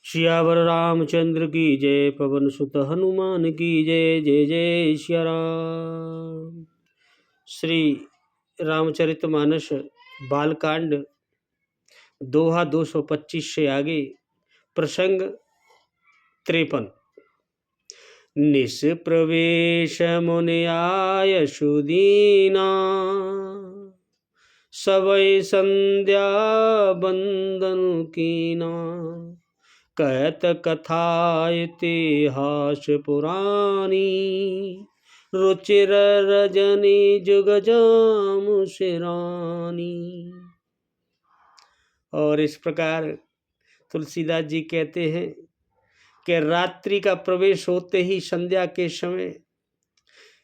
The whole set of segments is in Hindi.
सियावर रामचंद्र की जय। पवन सुत हनुमान की जय। जय जय सिया राम। श्री रामचरितमानस बालकांड दोहा 225 से आगे प्रसंग 53। निष्प्रवेश मुनि आय सुदीना, सबय संध्या बंदन कीना। कहत कथा इतिहास पुरानी, रुचिर रजनी जुग जाम सिरानी। और इस प्रकार तुलसीदास जी कहते हैं कि रात्रि का प्रवेश होते ही संध्या के समय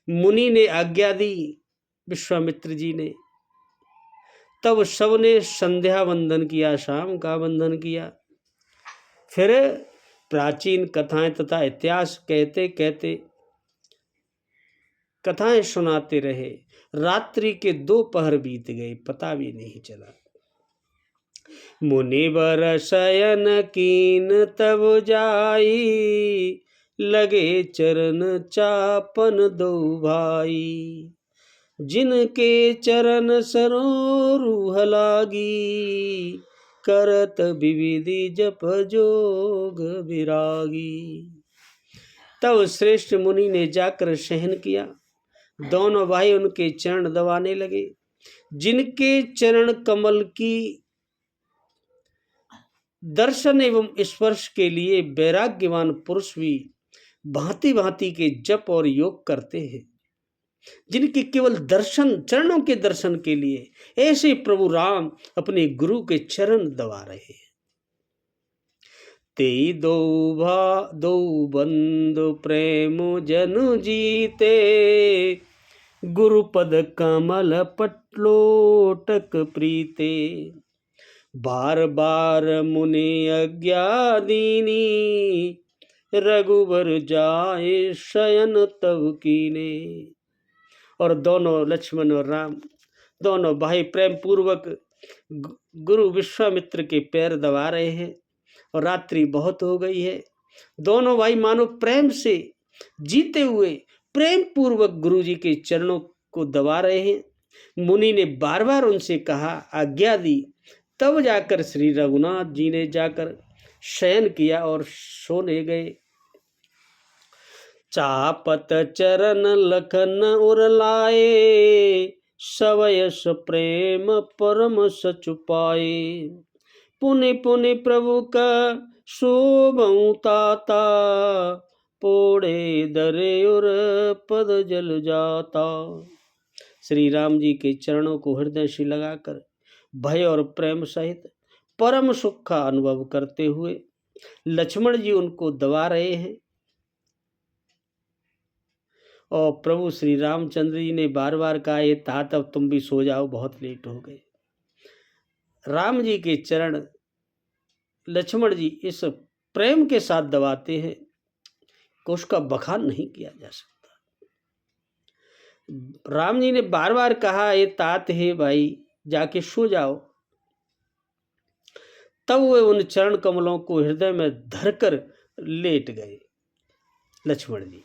मुनि ने आज्ञा दी, विश्वामित्र जी ने। तब सबने संध्या वंदन किया, शाम का वंदन किया। फिर प्राचीन कथाएं तथा इतिहास कहते कहते कथाएं सुनाते रहे। रात्रि के 2 पहर बीत गए, पता भी नहीं चला। मुनिवर शयन कीन तब जाई, लगे चरण चापन दो भाई। जिनके चरण सरोरूह लागी, करत विविधि जप जोग विरागी। तब श्रेष्ठ मुनि ने जाकर शयन किया। दोनों भाई उनके चरण दबाने लगे। जिनके चरण कमल की दर्शन एवं स्पर्श के लिए वैराग्यवान पुरुष भी भांति भांति के जप और योग करते हैं, जिनके केवल दर्शन, चरणों के दर्शन के लिए ऐसे प्रभु राम अपने गुरु के चरण दबा रहे हैं। ते दो बंधु प्रेम जनु जीते, गुरुपद कमल पटलोटक प्रीते। बार बार मुनि आज्ञा दीनी, रघुवर जाए शयन तब कीने। और दोनों लक्ष्मण और राम, दोनों भाई प्रेम पूर्वक गुरु विश्वामित्र के पैर दबा रहे हैं। और रात्रि बहुत हो गई है। दोनों भाई मानो प्रेम से जीते हुए प्रेम पूर्वक गुरु जी के चरणों को दबा रहे हैं। मुनि ने बार बार उनसे कहा, आज्ञा दी। तब जाकर श्री रघुनाथ जी ने जाकर शयन किया और सोने गए। चापत चरण लखन उर लाए, सवयस प्रेम परम सचुपाए। पुनि पुनि प्रभु का शोभं ताता, पोड़े दरे और पद जल जाता। श्री राम जी के चरणों को हृदय से लगाकर भय और प्रेम सहित परम सुख का अनुभव करते हुए लक्ष्मण जी उनको दबा रहे हैं। और प्रभु श्री रामचंद्र जी ने बार बार कहा, ये तात अब तुम भी सो जाओ, बहुत लेट हो गए। राम जी के चरण लक्ष्मण जी इस प्रेम के साथ दबाते हैं कि उसका बखान नहीं किया जा सकता। राम जी ने बार बार कहा, ये तात है भाई, जाके सो जाओ। तब वे उन चरण कमलों को हृदय में धरकर लेट गए। लक्ष्मण जी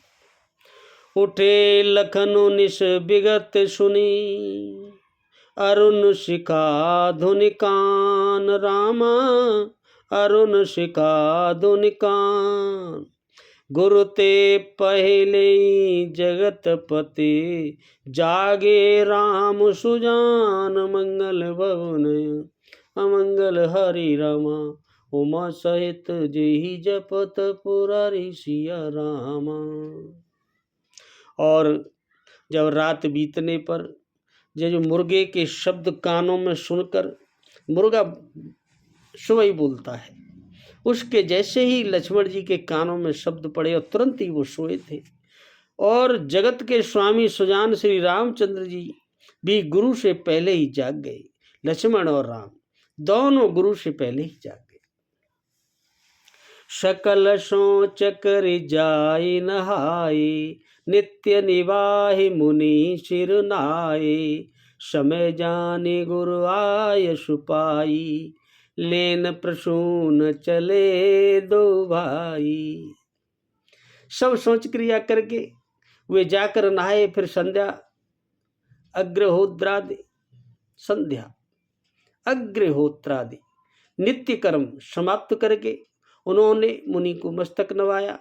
उठे लखनु निश विगत सुनी, अरुण शिखा धुनि कान रामा, अरुण शिखा धुनि कान। गुरु ते पहले जगत पति, जागे राम सुजान। मंगल भवन अमंगल हरि रामा, उमा सहित जेहि जपत पुरारी सिया रामा। और जब रात बीतने पर जो मुर्गे के शब्द कानों में सुनकर, मुर्गा सुबह ही बोलता है, उसके जैसे ही लक्ष्मण जी के कानों में शब्द पड़े और तुरंत ही वो सोए थे। और जगत के स्वामी सुजान श्री रामचंद्र जी भी गुरु से पहले ही जाग गए। लक्ष्मण और राम दोनों गुरु से पहले ही जाग गए। सकल सोच कर जाई नहाए, नित्य निवाहि मुनि सिर नाये। समय जाने गुरु आय सुपाई, लेन प्रसून चले दो भाई। सब सोच क्रिया करके वे जाकर नहाए। फिर संध्या अग्रहोत्रादि संध्या अग्रहोत्रादि नित्य कर्म समाप्त करके उन्होंने मुनि को मस्तक नवाया।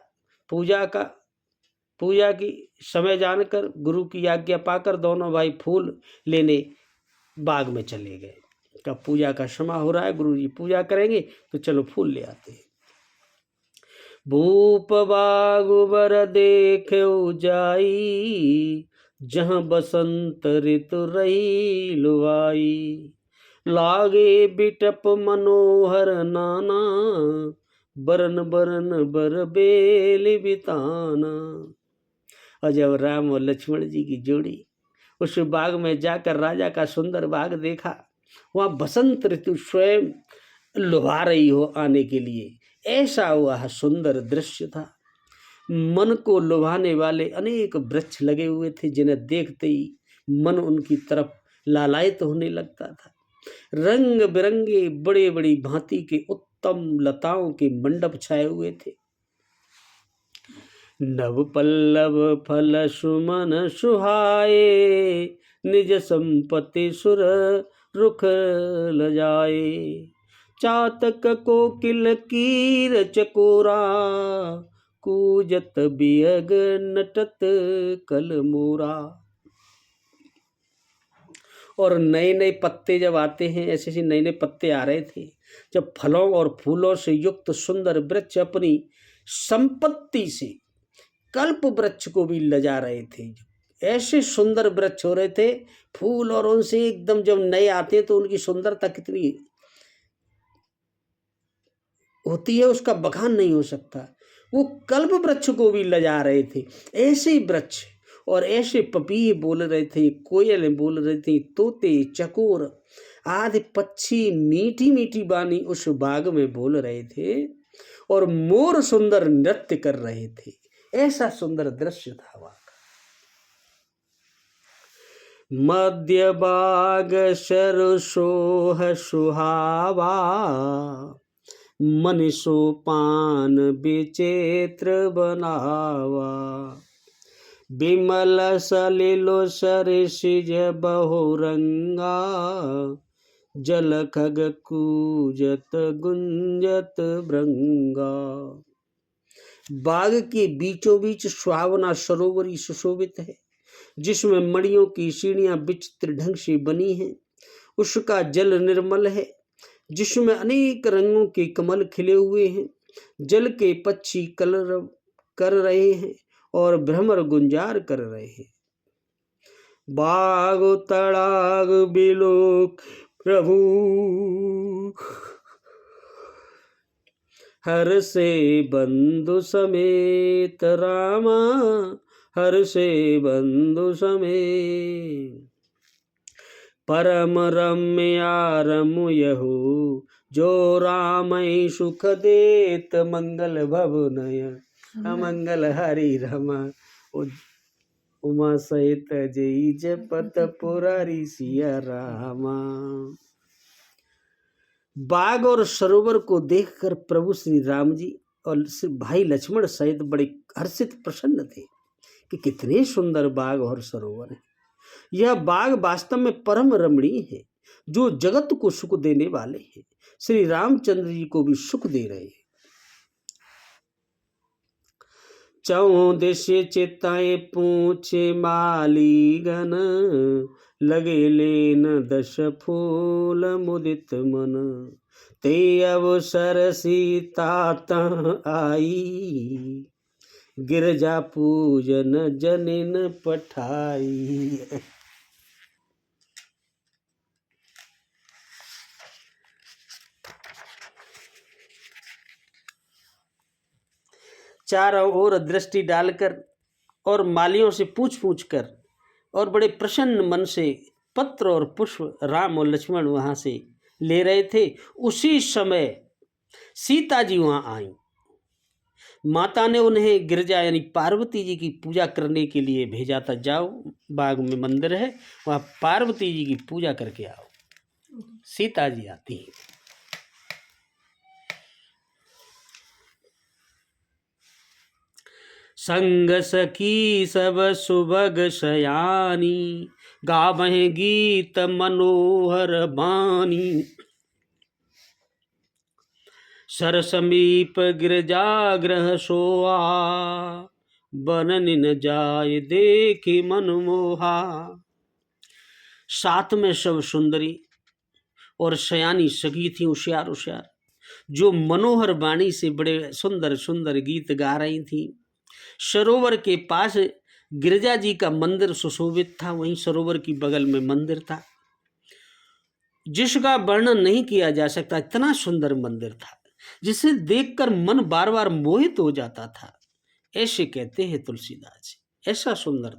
पूजा की समय जानकर गुरु की आज्ञा पाकर दोनों भाई फूल लेने बाग में चले गए। का पूजा का समय हो रहा है, गुरु जी पूजा करेंगे तो चलो फूल ले आते हैं। भूप बाग बर देखे जाई, जहाँ बसंत ऋतु रही लुआई। लागे बिटप मनोहर नाना, बरन बरन बर बेल बिताना। और जब राम और लक्ष्मण जी की जोड़ी उस बाग में जाकर राजा का सुंदर बाग देखा, वहाँ बसंत ऋतु स्वयं लुभा रही हो आने के लिए, ऐसा वह सुंदर दृश्य था। मन को लुभाने वाले अनेक वृक्ष लगे हुए थे, जिन्हें देखते ही मन उनकी तरफ लालायित होने लगता था। रंग बिरंगे बड़े बड़ी भांति के उत्तम लताओं के मंडप छाए हुए थे। नव पल्लव फल सुमन सुहाए, निज संपत्ति सुर रुख लजाए। चातक कोकिल कीर चकोरा, कूजत बियग नटत कल मोरा। और नए नए पत्ते जब आते हैं, ऐसे ऐसे नए नए पत्ते आ रहे थे, जब फलों और फूलों से युक्त सुंदर वृक्ष अपनी संपत्ति से कल्प वृक्ष को भी लजा रहे थे। ऐसे सुंदर वृक्ष हो रहे थे, फूल और उनसे एकदम जब नए आते हैं तो उनकी सुंदरता कितनी होती है, उसका बखान नहीं हो सकता। वो कल्प वृक्ष को भी लजा रहे थे। ऐसे वृक्ष और ऐसे पपीहे बोल रहे थे, कोयलें बोल रही थी, तोते चकोर आदि पक्षी मीठी मीठी वाणी उस बाग में बोल रहे थे, और मोर सुंदर नृत्य कर रहे थे। ऐसा सुंदर दृश्य था वहां का। मध्य बाग सरसोह सुहावा, मन सोपान विचित्र बनावा। बिमल सलिलो सरसिज बहुरंगा, जल खग कूजत गुंजत भृंगा। बाग के बीचों बीच सुहावना सरोवर सुशोभित है, जिसमें मणियों की सीढ़ियां विचित्र ढंग से बनी हैं। उसका जल निर्मल है, जिसमें अनेक रंगों के कमल खिले हुए हैं। जल के पक्षी कलरव कर रहे हैं और भ्रमर गुंजार कर रहे हैं। बाग तड़ाग बिलोक प्रभु, हर से बंधु समेत रामा, हर से बंधु समेत। परम रम्या रमु यहु, जो रामई सुख देत मंगल भवनय। अमंगल हरि रमा, उमा सहित जय जपत पुरारी सिया रामा। बाग और सरोवर को देखकर प्रभु श्री राम जी और भाई लक्ष्मण सहित बड़े हर्षित प्रसन्न थे कि कितने सुंदर बाग और सरोवर है। यह बाग वास्तव में परम रमणीय है, जो जगत को सुख देने वाले हैं। श्री रामचंद्र जी को भी सुख दे रहे हैं। चौदिश चिताए पूछे मालीगन, लगे लेन दश फूल मुदित मन। ते अवसर सीता तह आई, गिरजा पूजन जनिन पठाई। चारों ओर दृष्टि डालकर और मालियों से पूछ कर और बड़े प्रसन्न मन से पत्र और पुष्प राम और लक्ष्मण वहां से ले रहे थे। उसी समय सीता जी वहां आई। माता ने उन्हें गिरजा यानी पार्वती जी की पूजा करने के लिए भेजा था। जाओ, बाग में मंदिर है, वहाँ पार्वती जी की पूजा करके आओ। सीता जी आती हैं। संग सखी सब सुभग शयानी, गावहीं गीत मनोहर बानी। सर समीप गिरजागृह सोआ, बनन न जाय देखी मन मोहा। साथ में सब सुंदरी और शयानी सखी थी, होशियार होशियार, जो मनोहर वाणी से बड़े सुंदर सुंदर गीत गा रही थी। सरोवर के पास गिरजा जी का मंदिर सुशोभित था, वहीं सरोवर की बगल में मंदिर था, जिसका वर्णन नहीं किया जा सकता। इतना सुंदर मंदिर था जिसे देखकर मन बार बार मोहित हो जाता था, ऐसे कहते हैं तुलसीदास जी। ऐसा सुंदर।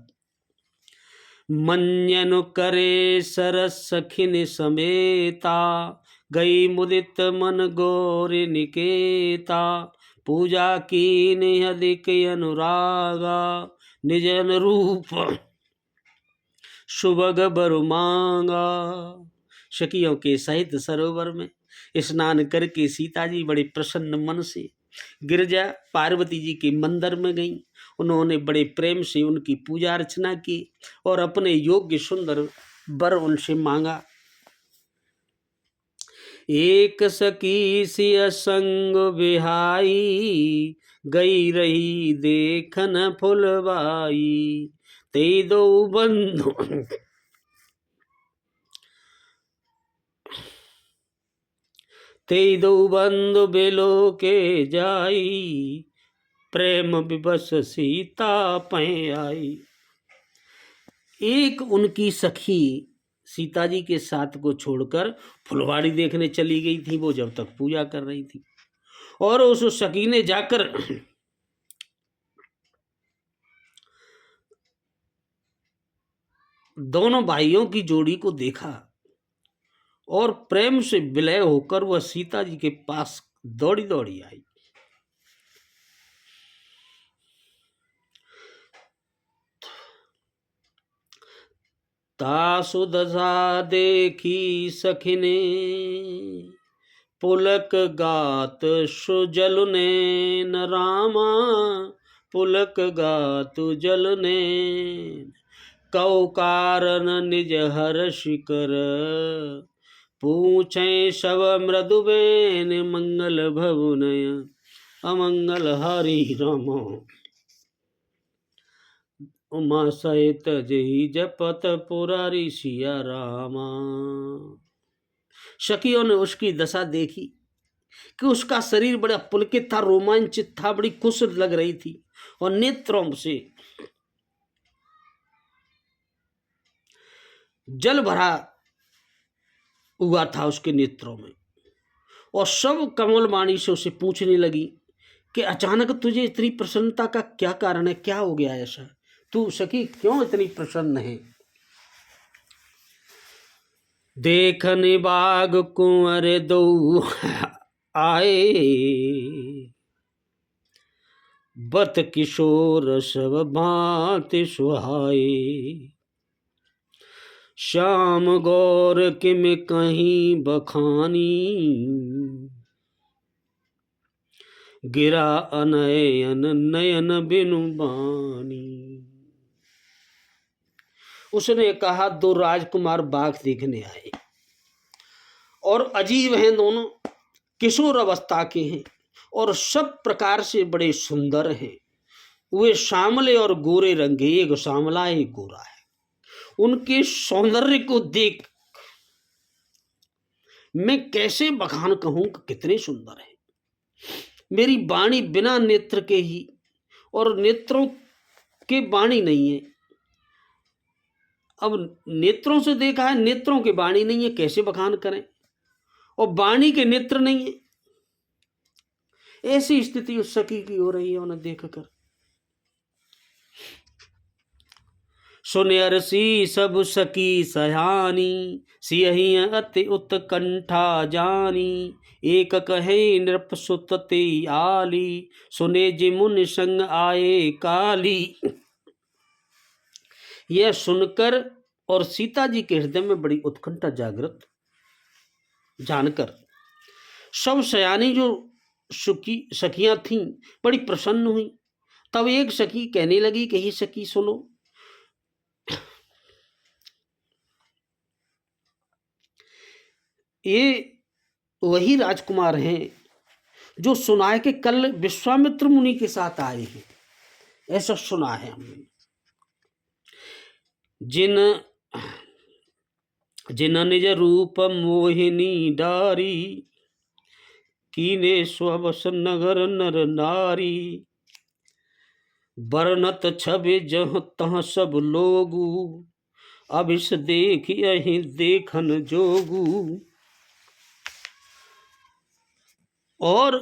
मंजन करे सरस सखिन समेता, गई मुदित मन गौर निकेता। पूजा कीन अधिक अनुरागा, निजन रूप सुबग बरु मांगा। सखियों के सहित सरोवर में स्नान करके सीता जी बड़े प्रसन्न मन से गिरजा पार्वती जी के मंदिर में गईं। उन्होंने बड़े प्रेम से उनकी पूजा अर्चना की और अपने योग्य सुंदर वर उनसे मांगा। एक सखी सिय संग बिहाई, गई रही देखन फुलवाई। ते दो बंधु ते दो बंधु बेलो के जाई, प्रेम विवश सीता पै आई। एक उनकी सखी सीता जी के साथ को छोड़कर फुलवाड़ी देखने चली गई थी, वो जब तक पूजा कर रही थी, और उस सखी ने जाकर दोनों भाइयों की जोड़ी को देखा और प्रेम से विलय होकर वह सीता जी के पास दौड़ी दौड़ी आई। तासु दशा देखी सखिने, पुलक गात सुजलने न रामा। पुलक गात जलने, कौ कारण निज हर्ष कर। पूछे सब मृदुबेन, मंगल भवनय अमंगल हरि राम। उमा सहित जही जपत पुरारी सिया रामा। सखियों ने उसकी दशा देखी कि उसका शरीर बड़ा पुलकित था, रोमांचित था, बड़ी खुश लग रही थी, और नेत्रों से जल भरा हुआ था उसके नेत्रों में। और सब कमल वाणी से उसे पूछने लगी कि अचानक तुझे इतनी प्रसन्नता का क्या कारण है, क्या हो गया ऐसा, तू सखी क्यों इतनी प्रसन्न है। देखने बाग कुंवर दो आए, बत किशोर सब भांति सुहाए। श्याम गौर किम कहीं बखानी, गिरा अनयन नयन बिनु बानी। उसने कहा दो राजकुमार बाग देखने आए और अजीब हैं, दोनों किशोर अवस्था के हैं और सब प्रकार से बड़े सुंदर हैं। वे श्यामले और गोरे रंग, एक श्यामला एक गोरा है। उनके सौंदर्य को देख मैं कैसे बखान कहूं कि कितने सुंदर है। मेरी वाणी बिना नेत्र के ही, और नेत्रों के वाणी नहीं है। अब नेत्रों से देखा है, नेत्रों के वाणी नहीं है, कैसे बखान करें, और वाणी के नेत्र नहीं है। ऐसी स्थिति उस सखी की हो रही है उन्हें देखकर। सुनयरसी सब सखी सयानी, सियही अति उत्कंठा जानी। एक कहे नृप सुत ते आली, सुने जिमुन संग आए काली। यह सुनकर और सीता जी के हृदय में बड़ी उत्कंठा जागृत जानकर सब सयानी जो सखियां थीं बड़ी प्रसन्न हुई। तब एक सखी कहने लगी कि हे सखी सुनो, ये वही राजकुमार हैं जो सुना है कि कल विश्वामित्र मुनि के साथ आए हैं, ऐसा सुना है हमने। जिन जिन निज रूप मोहिनी डारी, कीने स्वबस नगर नर नारी। बरनत छबे जह तह सब लोगू, अब इस देख यही देखन जोगू। और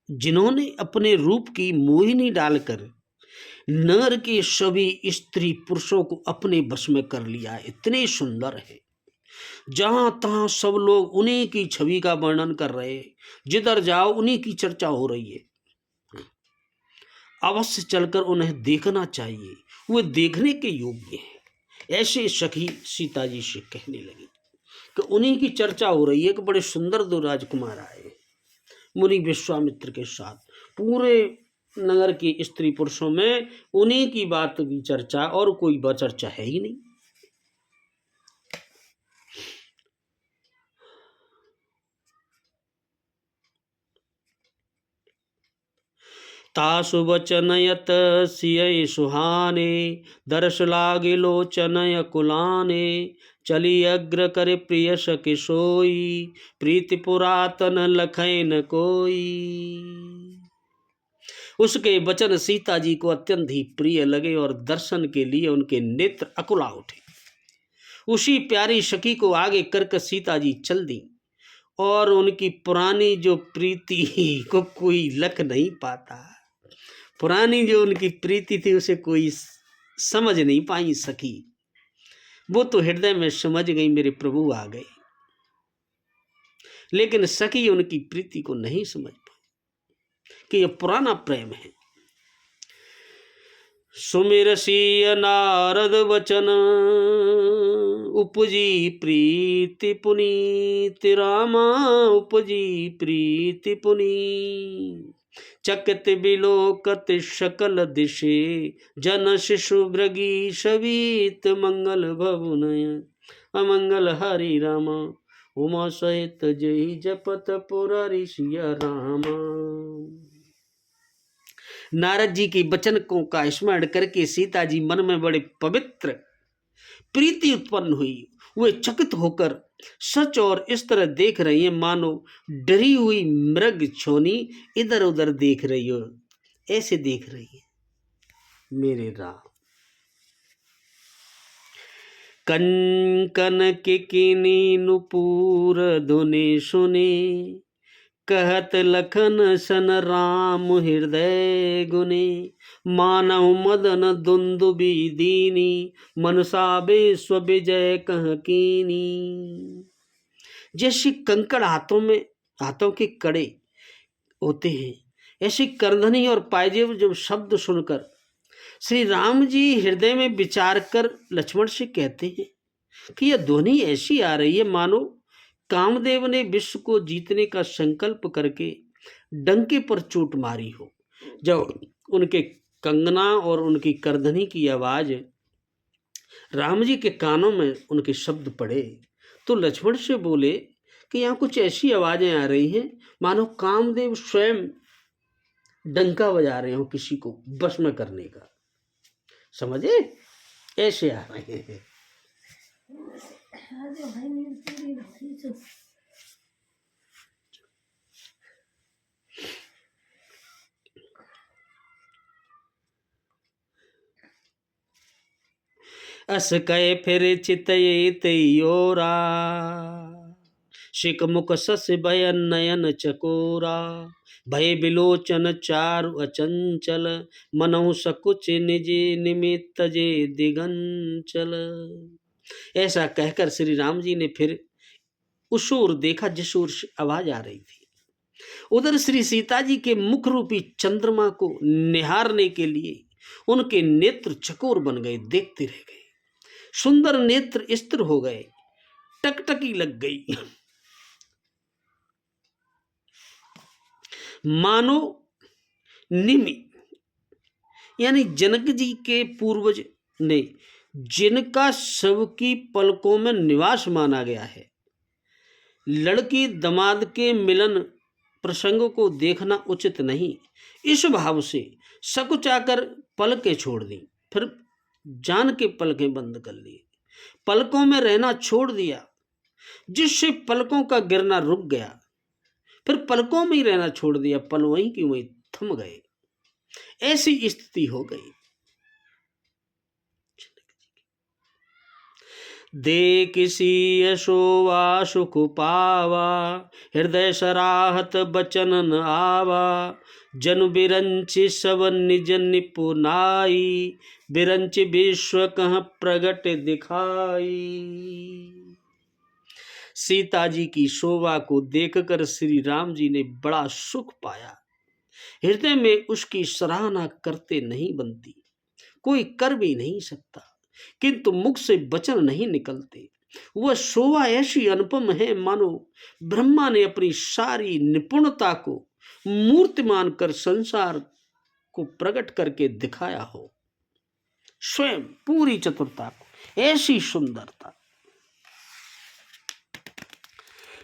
जिन्होंने अपने रूप की मोहिनी डालकर नर के सभी स्त्री पुरुषों को अपने बस में कर लिया है, इतने सुंदर है, जहां तहां सब लोग उन्हीं की छवि का वर्णन कर रहे हैं, जिधर जाओ उन्हीं की चर्चा हो रही है। अवश्य चलकर उन्हें देखना चाहिए, वे देखने के योग्य हैं। ऐसे सखी सीता जी से कहने लगी कि उन्हीं की चर्चा हो रही है कि बड़े सुंदर दो राजकुमार आए मुनि विश्वामित्र के साथ। पूरे नगर के स्त्री पुरुषों में उन्हीं की बात की चर्चा, और कोई चर्चा है ही नहीं। तासु वचनयत सिय सुहाने, दर्श लागे लोचनय कुलाने। चली अग्र कर प्रिय सखी सोई, प्रीति पुरातन लखै न कोई। उसके वचन सीता जी को अत्यंत ही प्रिय लगे और दर्शन के लिए उनके नेत्र अकुला उठे। उसी प्यारी सखी को आगे करके सीता जी चल दी, और उनकी पुरानी जो प्रीति को कोई लख नहीं पाता। पुरानी जो उनकी प्रीति थी उसे कोई समझ नहीं पाई सखी, वो तो हृदय में समझ गई मेरे प्रभु आ गए, लेकिन सखी उनकी प्रीति को नहीं समझ पाई कि यह पुराना प्रेम है। सुमिरसी नारद वचन, उपजी प्रीति पुनीत रामा, उपजी प्रीति पुनीत। चकित बिलोकत सकल दिशे, जन शिशु भृगी शवीत। मंगल भवुनयन अमंगल हरि रामा, उमा सहित जय जपत पुरारी सिया रामा। नारद जी के वचनों का स्मरण करके सीता जी मन में बड़े पवित्र प्रीति उत्पन्न हुई। वे चकित होकर सच और इस तरह देख रही हैं मानो डरी हुई मृग छोनी इधर उधर देख रही हो, ऐसे देख रही है मेरे राम। कंकन के किनी नुपुर धुनि सुने, कहत लखन सन राम हृदय गुने। मानव मदन दुंदुबी दीनी, मनसा विश्व विजय कह कीनी। जैसे कंकड़ हाथों के कड़े होते हैं, ऐसी करधनी और पायजेब जब शब्द सुनकर श्री राम जी हृदय में विचार कर लक्ष्मण से कहते हैं कि यह ध्वनि ऐसी आ रही है मानो कामदेव ने विश्व को जीतने का संकल्प करके डंके पर चोट मारी हो। जब उनके कंगना और उनकी करधनी की आवाज राम जी के कानों में उनके शब्द पड़े तो लक्ष्मण से बोले कि यहाँ कुछ ऐसी आवाजें आ रही हैं मानो कामदेव स्वयं डंका बजा रहे हो किसी को बस में करने का, समझे, ऐसे आ रहे हैं। अस कहे फिर चितये तयोरा, शिक मुख सस भय नयन चकोरा। भय बिलोचन चारु अचंचल, मनहु सकुच निज निमित्त जे दिगंचल। ऐसा कहकर श्री राम जी ने फिर उस ओर देखा जिस ओर आवाज आ रही थी। उधर श्री सीता जी के मुख रूपी चंद्रमा को निहारने के लिए उनके नेत्र चकोर बन गए, देखते रह गए। सुंदर नेत्र स्थिर हो गए, टकटकी लग गई, मानो निमि यानी जनक जी के पूर्वज ने जिनका शव की पलकों में निवास माना गया है, लड़की दामाद के मिलन प्रसंग को देखना उचित नहीं, इस भाव से सकुचाकर पलकें छोड़ दी, फिर जान के पलकें बंद कर ली, पलकों में रहना छोड़ दिया, जिससे पलकों का गिरना रुक गया, फिर पलकों में ही रहना छोड़ दिया, पल वहीं की वहीं थम गए, ऐसी स्थिति हो गई। दे किसी यशोवा सुख पावा, हृदय सराहत बचन न आवा, जन बिरंच सब निज निपुनाई, बिरंच विश्व कह प्रगट दिखाई। सीता जी की शोभा को देखकर श्री राम जी ने बड़ा सुख पाया, हृदय में उसकी सराहना करते नहीं बनती, कोई कर भी नहीं सकता, किंतु मुख से वचन नहीं निकलते। वह शोभा ऐसी अनुपम है मानो ब्रह्मा ने अपनी सारी निपुणता को मूर्तिमान कर संसार को प्रकट करके दिखाया हो, स्वयं पूरी चतुरता को, ऐसी सुंदरता।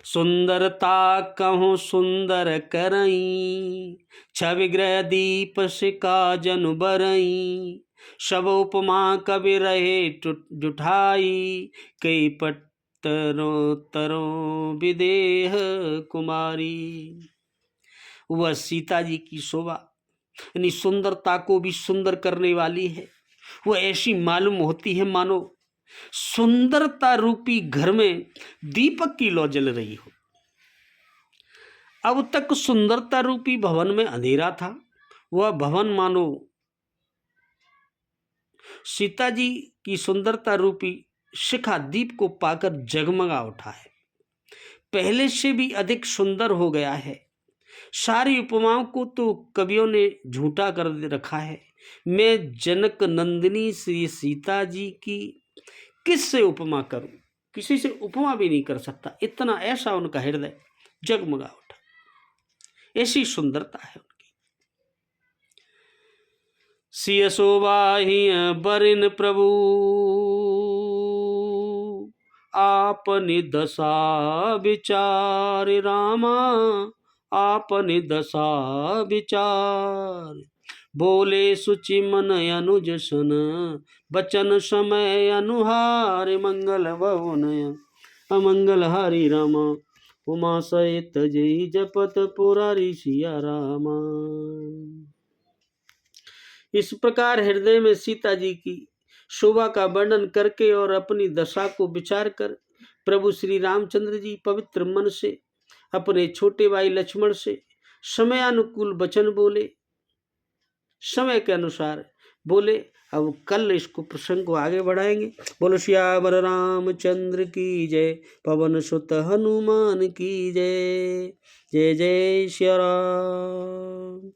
सुंदरता कहूँ सुंदर करई, छवि ग्रह दीप सिका जनु बरई, सब उपमा कवि रहे जुठाई, कई पत्तरों तरों विदेह कुमारी। वह सीता जी की शोभा यानी सुंदरता को भी सुंदर करने वाली है, वह ऐसी मालूम होती है मानो सुंदरता रूपी घर में दीपक की लौ जल रही हो। अब तक सुंदरता रूपी भवन में अंधेरा था, वह भवन मानो सीता जी की सुंदरता रूपी शिखा दीप को पाकर जगमगा उठा है, पहले से भी अधिक सुंदर हो गया है। सारी उपमाओं को तो कवियों ने झूठा कर रखा है। मैं जनक नंदिनी श्री सीता जी की किससे उपमा करूं, किसी से उपमा भी नहीं कर सकता, इतना ऐसा उनका हृदय जगमगा उठा, ऐसी सुंदरता है उनकी। सिय शोभा ही बरिन प्रभु, आपनि दशा विचार रामा, आपनि दशा विचार। बोले सुचि मन अनुज सन, बचन समय अनुहार। मंगल भवन अमंगल हरि रामा, उमा सहित जय जपत पुरारी सिया रामा। इस प्रकार हृदय में सीता जी की शोभा का वर्णन करके और अपनी दशा को विचार कर प्रभु श्री रामचंद्र जी पवित्र मन से अपने छोटे भाई लक्ष्मण से समयानुकूल वचन बोले, समय के अनुसार बोले। अब कल इसको प्रसंग को आगे बढ़ाएंगे। बोलो श्यावर रामचंद्र की जय, पवन सुत हनुमान की जय, जय जय श्री राम।